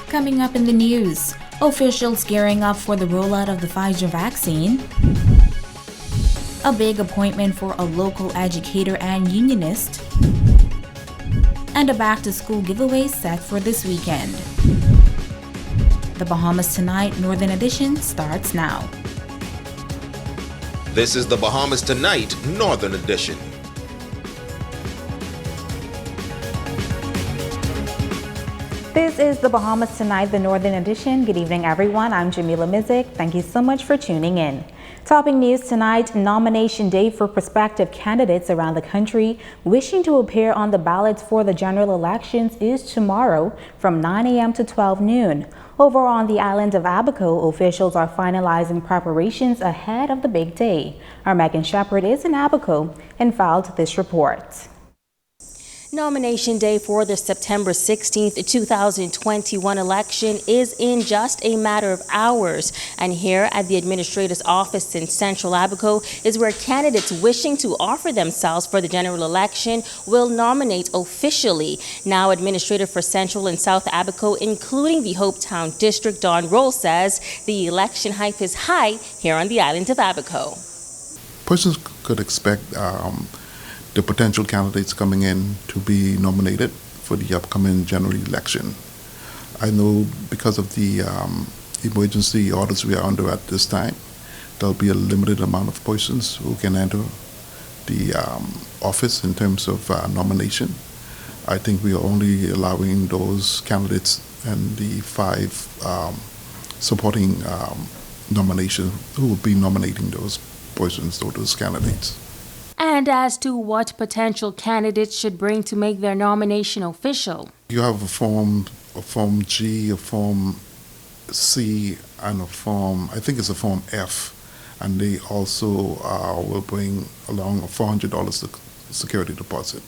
Coming up in the news, officials gearing up for the rollout of the Pfizer vaccine, a big appointment for a local educator and unionist, and a back-to-school giveaway set for this weekend. The Bahamas Tonight Northern Edition starts now. This is the Bahamas Tonight Northern Edition. This is the Bahamas Tonight, the Northern Edition. Good evening, everyone. I'm Jamila Mizik. Thank you so much for tuning in. Topping news tonight, nomination day for prospective candidates around the country wishing to appear on the ballots for the general elections is tomorrow from 9 a.m. to 12 noon. Over on the island of Abaco, officials are finalizing preparations ahead of the big day. Our Megan Shepard is in Abaco and filed this report. Nomination day for the September 16th, 2021 election is in just a matter of hours. And here at the administrator's office in Central Abaco is where candidates wishing to offer themselves for the general election will nominate officially. Now, Administrator for Central and South Abaco, including the Hopetown District, Don Roll, says the election hype is high here on the island of Abaco. Persons could expect the potential candidates coming in to be nominated for the upcoming general election. I know because of the emergency orders we are under at this time, there'll be a limited amount of persons who can enter the office in terms of nomination. I think we are only allowing those candidates and the 5 supporting nomination who will be nominating those persons or those candidates. And as to what potential candidates should bring to make their nomination official. You have a form G, a form C, and a form, I think it's a form F. And they also will bring along a $400 security deposit.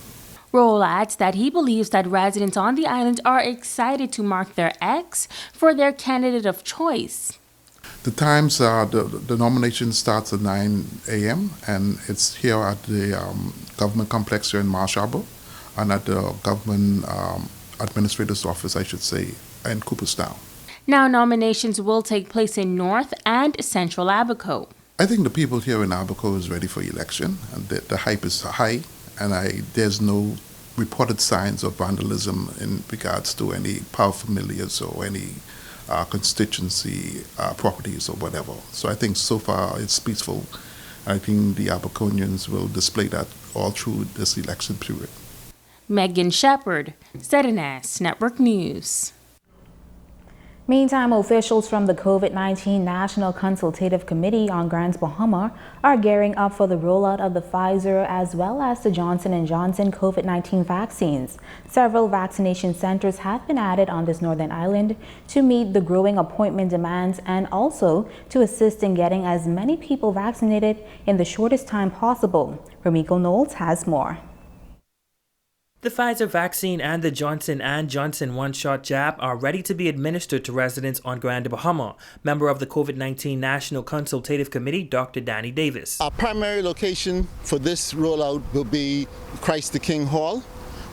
Roll adds that he believes that residents on the island are excited to mark their X for their candidate of choice. The times, the nomination starts at 9 a.m. and it's here at the government complex here in Marsh Harbor and at the government administrator's office, I should say, in Cooperstown. Now nominations will take place in North and Central Abaco. I think the people here in Abaco is ready for election, and the hype is high, and there's no reported signs of vandalism in regards to any power familiars or any constituency properties or whatever. So I think so far it's peaceful. I think the Abaconians will display that all through this election period. Megan Shepard, ZNS Network News. Meantime, officials from the COVID-19 National Consultative Committee on Grand Bahama are gearing up for the rollout of the Pfizer as well as the Johnson & Johnson COVID-19 vaccines. Several vaccination centers have been added on this northern island to meet the growing appointment demands and also to assist in getting as many people vaccinated in the shortest time possible. Ramiko Knowles has more. The Pfizer vaccine and the Johnson & Johnson one-shot jab are ready to be administered to residents on Grand Bahama. Member of the COVID-19 National Consultative Committee, Dr. Danny Davis. Our primary location for this rollout will be Christ the King Hall.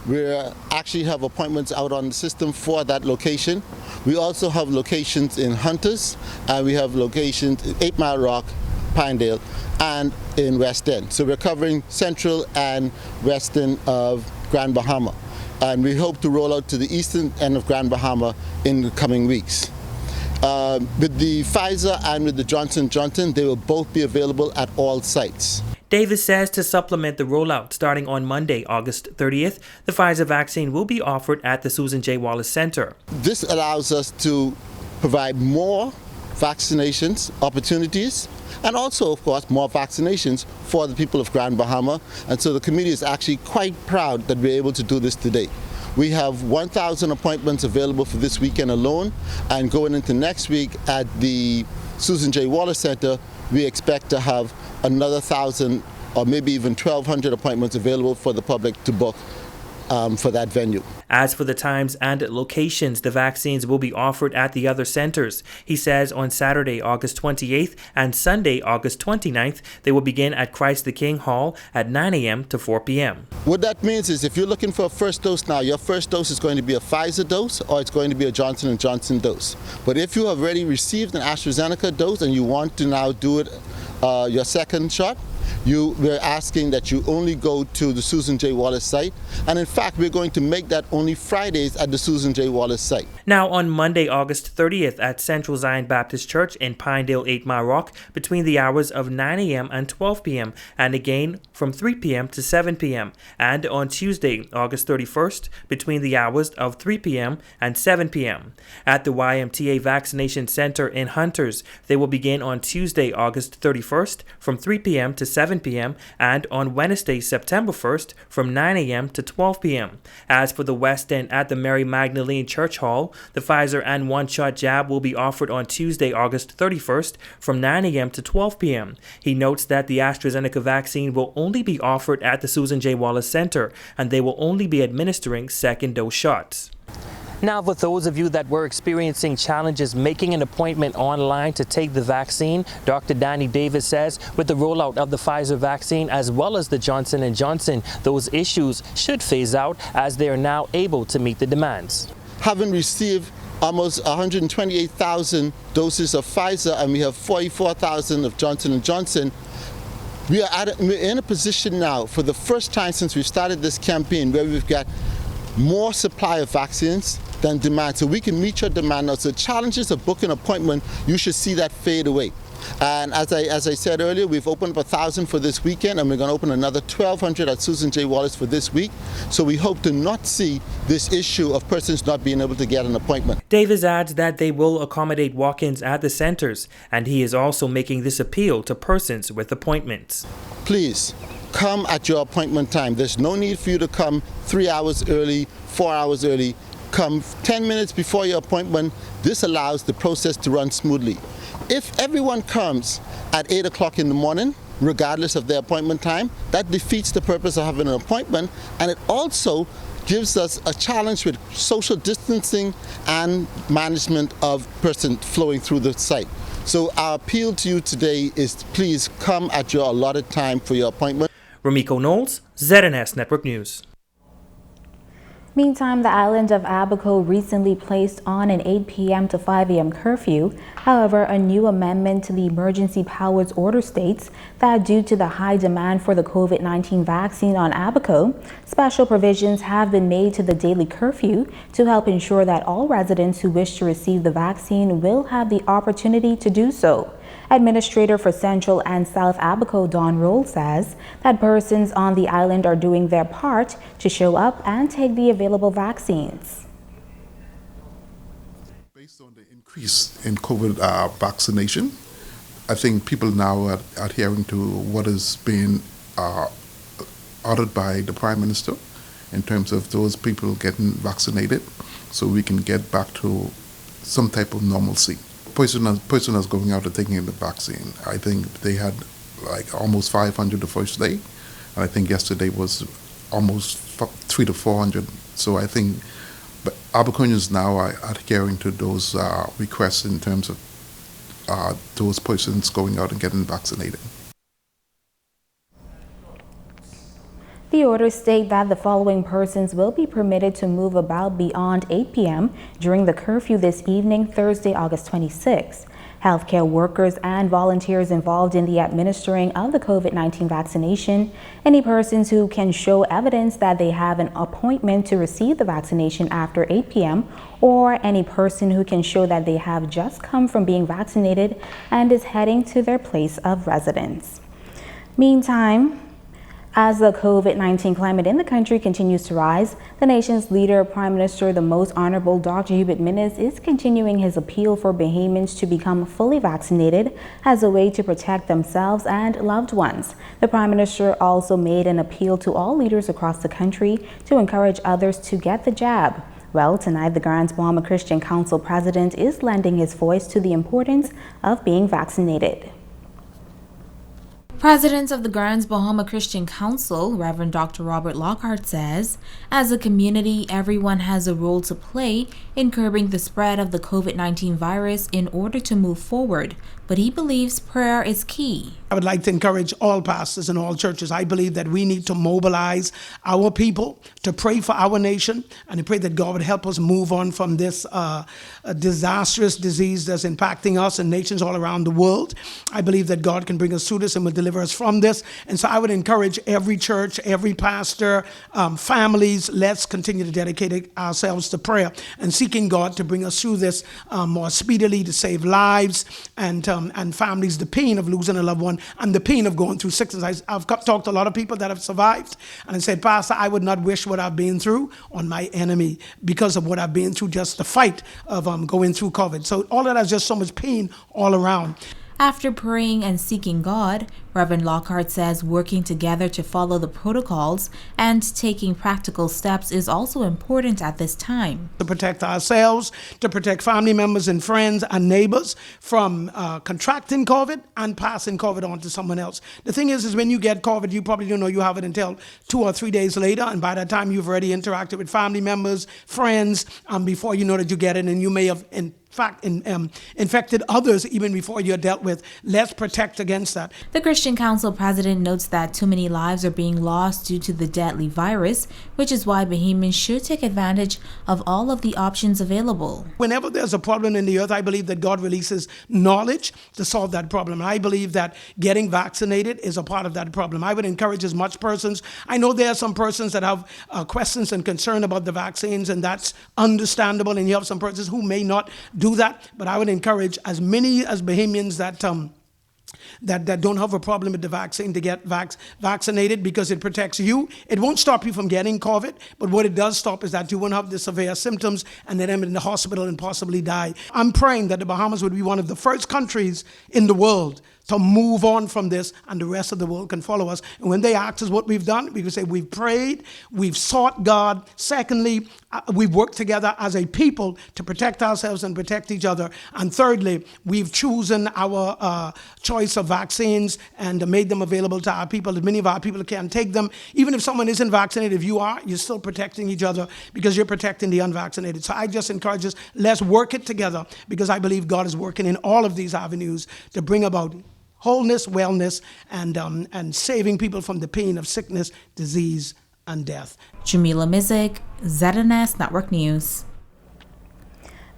We actually have appointments out on the system for that location. We also have locations in Hunters, and we have locations in 8 Mile Rock, Pinedale, and in West End. So we're covering central and western of Grand Bahama, and we hope to roll out to the eastern end of Grand Bahama in the coming weeks. With the Pfizer and with the Johnson & Johnson, they will both be available at all sites. Davis says to supplement the rollout starting on Monday, August 30th, the Pfizer vaccine will be offered at the Susan J. Wallace Center. This allows us to provide more vaccinations opportunities and also, of course, more vaccinations for the people of Grand Bahama. And so the committee is actually quite proud that we're able to do this today. We have 1,000 appointments available for this weekend alone, and going into next week at the Susan J. Wallace Center, we expect to have another 1,000 or maybe even 1,200 appointments available for the public to book for that venue. As for the times and locations, the vaccines will be offered at the other centers. He says on Saturday, August 28th and Sunday, August 29th, they will begin at Christ the King Hall at 9 a.m. to 4 p.m. What that means is if you're looking for a first dose now, your first dose is going to be a Pfizer dose or it's going to be a Johnson & Johnson dose. But if you have already received an AstraZeneca dose and you want to now do it your second shot, we're asking that you only go to the Susan J. Wallace site. And in fact, we're going to make that only Fridays at the Susan J. Wallace site. Now on Monday, August 30th at Central Zion Baptist Church in Pinedale, 8 Mile Rock, between the hours of 9 a.m. and 12 p.m. and again from 3 p.m. to 7 p.m. And on Tuesday, August 31st, between the hours of 3 p.m. and 7 p.m. At the YMTA Vaccination Center in Hunters, they will begin on Tuesday, August 31st from 3 p.m. to 7 p.m. and on Wednesday, September 1st from 9 a.m. to 12 p.m. As for the West End at the Mary Magdalene Church Hall, the Pfizer and one-shot jab will be offered on Tuesday, August 31st from 9 a.m. to 12 p.m. He notes that the AstraZeneca vaccine will only be offered at the Susan J. Wallace Center, and they will only be administering second dose shots. Now, for those of you that were experiencing challenges making an appointment online to take the vaccine, Dr. Danny Davis says with the rollout of the Pfizer vaccine as well as the Johnson & Johnson, those issues should phase out as they are now able to meet the demands. Having received almost 128,000 doses of Pfizer and we have 44,000 of Johnson & Johnson, we're in a position now for the first time since we've started this campaign where we've got more supply of vaccines than demand, so we can meet your demand now. So challenges of booking an appointment, you should see that fade away. And as I said earlier, we've opened up 1,000 for this weekend and we're going to open another 1,200 at Susan J. Wallace for this week. So we hope to not see this issue of persons not being able to get an appointment. Davis adds that they will accommodate walk-ins at the centers, and he is also making this appeal to persons with appointments. Please come at your appointment time. There's no need for you to come 3 hours early, 4 hours early. Come 10 minutes before your appointment. This allows the process to run smoothly. If everyone comes at 8 o'clock in the morning, regardless of their appointment time, that defeats the purpose of having an appointment, and it also gives us a challenge with social distancing and management of person flowing through the site. So our appeal to you today is please come at your allotted time for your appointment. Ramiko Knowles, ZNS Network News. Meantime, the island of Abaco recently placed on an 8 p.m. to 5 a.m. curfew. However, a new amendment to the emergency powers order states that due to the high demand for the COVID-19 vaccine on Abaco, special provisions have been made to the daily curfew to help ensure that all residents who wish to receive the vaccine will have the opportunity to do so. Administrator for Central and South Abaco, Don Roll, says that persons on the island are doing their part to show up and take the available vaccines. Based on the increase in COVID vaccination, I think people now are adhering to what is being ordered by the Prime Minister in terms of those people getting vaccinated so we can get back to some type of normalcy. Person is going out and taking the vaccine. I think they had like almost 500 the first day, and I think yesterday was almost 300 to 400. So I think Abaconians now are adhering to those requests in terms of those persons going out and getting vaccinated. The orders state that the following persons will be permitted to move about beyond 8 p.m. during the curfew this evening, Thursday, August 26. Healthcare workers and volunteers involved in the administering of the COVID-19 vaccination, any persons who can show evidence that they have an appointment to receive the vaccination after 8 p.m., or any person who can show that they have just come from being vaccinated and is heading to their place of residence. Meantime, as the COVID-19 climate in the country continues to rise, the nation's leader, Prime Minister, the Most Honorable Dr. Hubert Minnis, is continuing his appeal for Bahamians to become fully vaccinated as a way to protect themselves and loved ones. The Prime Minister also made an appeal to all leaders across the country to encourage others to get the jab. Well, tonight, the Grand Bahama Christian Council President is lending his voice to the importance of being vaccinated. President of the Grand Bahamas Christian Council, Reverend Dr. Robert Lockhart, says, as a community, everyone has a role to play in curbing the spread of the COVID-19 virus in order to move forward, but he believes prayer is key. I would like to encourage all pastors and all churches. I believe that we need to mobilize our people to pray for our nation and to pray that God would help us move on from this disastrous disease that's impacting us and nations all around the world. I believe that God can bring us through this and will deliver us from this. And so I would encourage every church, every pastor, families, let's continue to dedicate ourselves to prayer and seeking God to bring us through this more speedily, to save lives and families, the pain of losing a loved one and the pain of going through sickness. I've talked to a lot of people that have survived and I said, Pastor, I would not wish what I've been through on my enemy because of what I've been through, just the fight of going through COVID. So all of that is just so much pain all around. After praying and seeking God, Reverend Lockhart says working together to follow the protocols and taking practical steps is also important at this time. To protect ourselves, to protect family members and friends and neighbors from contracting COVID and passing COVID on to someone else. The thing is when you get COVID, you probably don't know you have it until 2 or 3 days later. And by that time, you've already interacted with family members, friends, before you know that you get it. And you may have infected others even before you're dealt with. Let's protect against that. The Christian Council president notes that too many lives are being lost due to the deadly virus, which is why Bahamians should take advantage of all of the options available. Whenever there's a problem in the earth, I believe that God releases knowledge to solve that problem. I believe that getting vaccinated is a part of that problem. I would encourage as much persons. I know there are some persons that have questions and concern about the vaccines, and that's understandable, and you have some persons who may not do that, but I would encourage as many as Bahamians that don't have a problem with the vaccine to get vaccinated because it protects you. It won't stop you from getting COVID, but what it does stop is that you won't have the severe symptoms and then end in the hospital and possibly die. I'm praying that the Bahamas would be one of the first countries in the world to move on from this, and the rest of the world can follow us. And when they ask us what we've done, we can say we've prayed, we've sought God. Secondly, we've worked together as a people to protect ourselves and protect each other. And thirdly, we've chosen our choice of vaccines and made them available to our people. Many of our people can take them. Even if someone isn't vaccinated, if you are, you're still protecting each other because you're protecting the unvaccinated. So I just encourage us, let's work it together because I believe God is working in all of these avenues to bring about wholeness, wellness, and saving people from the pain of sickness, disease, and death. Jamila Mizik, ZNS Network News.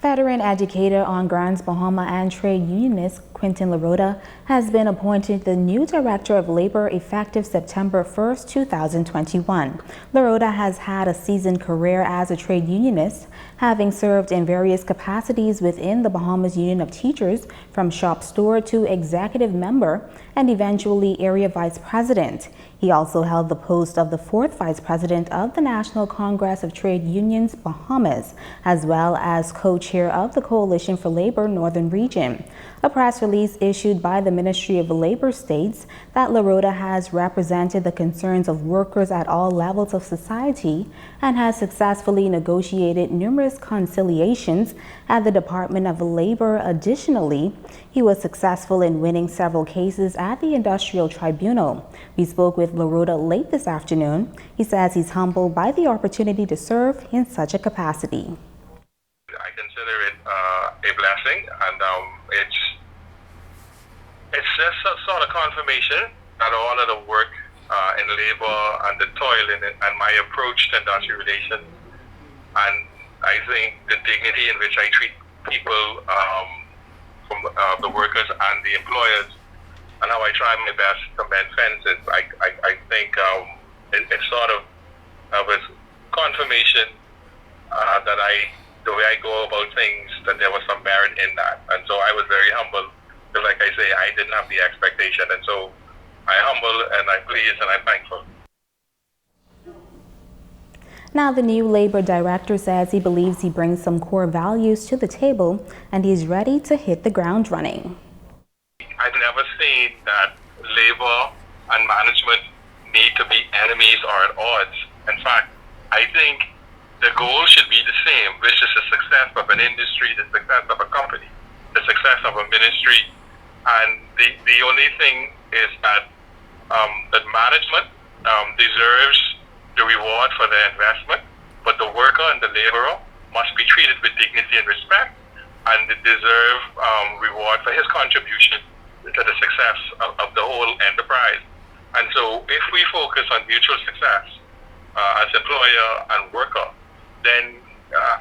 Veteran educator on Grand Bahama and trade unionist Quentin Larota has been appointed the new Director of Labor effective September 1st, 2021. Larota has had a seasoned career as a trade unionist, having served in various capacities within the Bahamas Union of Teachers, from shop steward to executive member and eventually area vice president. He also held the post of the 4th Vice President of the National Congress of Trade Unions, Bahamas, as well as co-chair of the Coalition for Labor Northern Region. A press release issued by the Ministry of Labor states that Larota has represented the concerns of workers at all levels of society and has successfully negotiated numerous conciliations at the Department of Labor. Additionally, he was successful in winning several cases at the Industrial Tribunal. We spoke with Larota late this afternoon. He says he's humbled by the opportunity to serve in such a capacity. I consider it a blessing, and it's just a sort of confirmation that all of the work in labor and the toil and my approach to industrial relations, and I think the dignity in which I treat people, from the workers and the employers, and how I try my best to mend fences, I think it's sort of a confirmation that the way I go about things, that there was some merit in that. And so I was very humble. But like I say, I didn't have the expectation. And so I'm humble and I'm pleased and I'm thankful. Now, the new labor director says he believes he brings some core values to the table and he's ready to hit the ground running. I've never seen that labor and management need to be enemies or at odds. In fact, I think the goal should be the same, which is the success of an industry, the success of a company, the success of a ministry. And the only thing is that that management deserves the reward for their investment, but the worker and the laborer must be treated with dignity and respect, and they deserve reward for his contribution to the success of the whole enterprise. And so if we focus on mutual success as employer and worker, then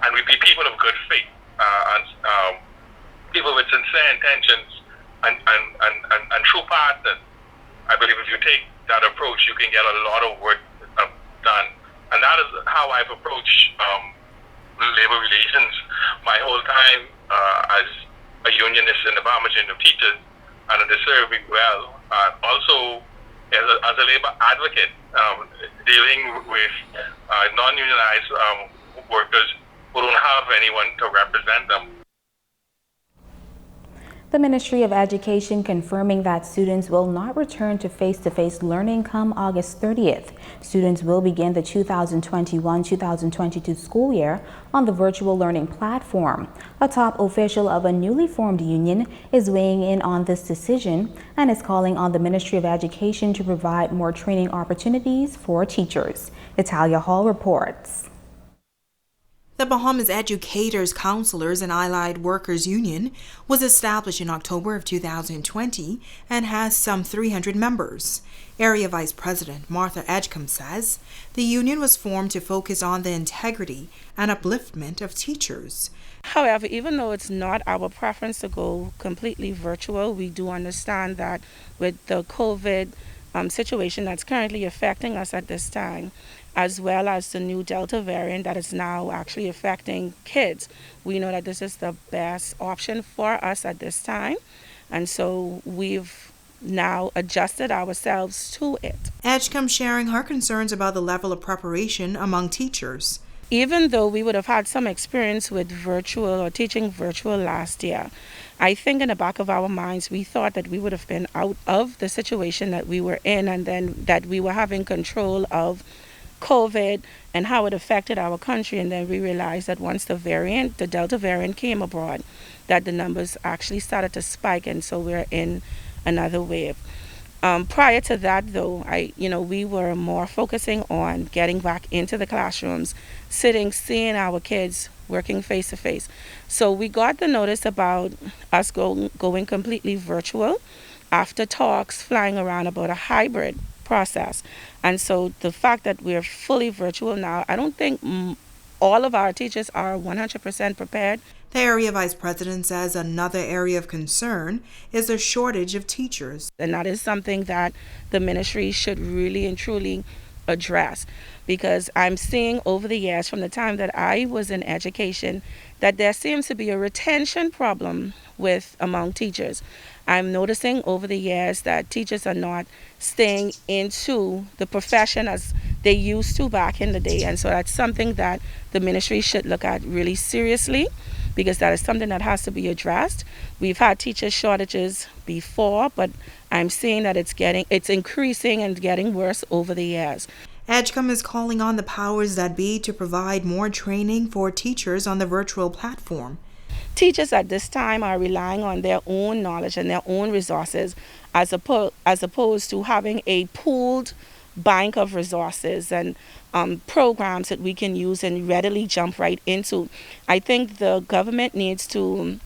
and we be people of good faith and people with sincere intentions and true partners, I believe if you take that approach, you can get a lot of work done. And that is how I've approached labor relations my whole time as a unionist in the Bahamas Union of Teachers, and it has served me well. Also, as a labor advocate, dealing with non-unionized workers who don't have anyone to represent them. The Ministry of Education confirming that students will not return to face-to-face learning come August 30th. Students will begin the 2021-2022 school year on the virtual learning platform. A top official of a newly formed union is weighing in on this decision and is calling on the Ministry of Education to provide more training opportunities for teachers. Italia Hall reports. The Bahamas Educators, Counselors and Allied Workers Union was established in October of 2020 and has some 300 members. Area Vice President Martha Edgecombe says the union was formed to focus on the integrity and upliftment of teachers. However, even though it's not our preference to go completely virtual, we do understand that with the COVID situation that's currently affecting us at this time, as well as the new Delta variant that is now actually affecting kids, we know that this is the best option for us at this time. And so we've now adjusted ourselves to it. Edgecombe sharing her concerns about the level of preparation among teachers. Even though we would have had some experience with virtual or teaching virtual last year, I think in the back of our minds, we thought that we would have been out of the situation that we were in, and then that we were having control of COVID and how it affected our country. And then we realized that once the Delta variant came abroad, that the numbers actually started to spike, and so we're in another wave. Prior to that, though, we were more focusing on getting back into the classrooms, seeing our kids working face to face. So we got the notice about us going completely virtual after talks flying around about a hybrid process. And so the fact that we're fully virtual now, I don't think all of our teachers are 100% prepared. The area vice president says another area of concern is the shortage of teachers. And that is something that the ministry should really and truly address, because I'm seeing over the years from the time that I was in education that there seems to be a retention problem among teachers. I'm noticing over the years that teachers are not staying into the profession as they used to back in the day. And so that's something that the ministry should look at really seriously, because that is something that has to be addressed. We've had teacher shortages before, but I'm seeing that it's increasing and getting worse over the years. Edgecombe is calling on the powers that be to provide more training for teachers on the virtual platform. Teachers at this time are relying on their own knowledge and their own resources as opposed to having a pooled bank of resources and programs that we can use and readily jump right into. I think the government needs to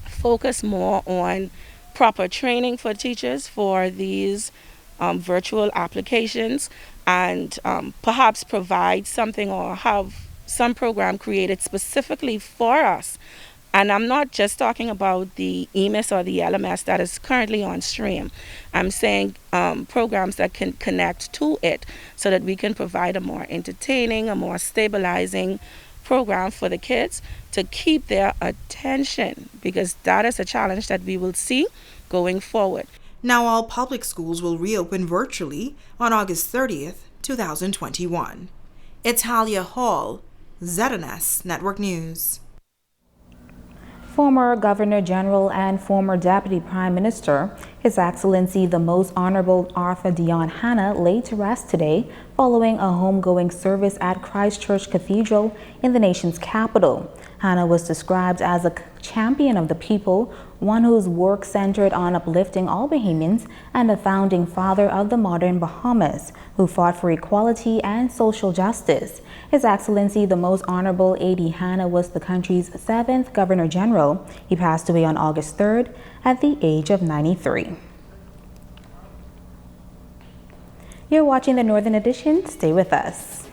focus more on proper training for teachers for these virtual applications, and perhaps provide something or have some program created specifically for us. And I'm not just talking about the EMIS or the LMS that is currently on stream. I'm saying programs that can connect to it so that we can provide a more entertaining, a more stabilizing program for the kids to keep their attention, because that is a challenge that we will see going forward. Now all public schools will reopen virtually on August 30th, 2021. Italia Hall, ZNS Network News. Former Governor General and former Deputy Prime Minister, His Excellency the Most Honorable Arthur Dion Hanna, laid to rest today following a homegoing service at Christ Church Cathedral in the nation's capital. Hanna was described as a champion of the people, one whose work centered on uplifting all Bahamians, and a founding father of the modern Bahamas, who fought for equality and social justice. His Excellency, the Most Honorable A.D. Hanna, was the country's 7th Governor General. He passed away on August 3rd at the age of 93. You're watching the Northern Edition. Stay with us.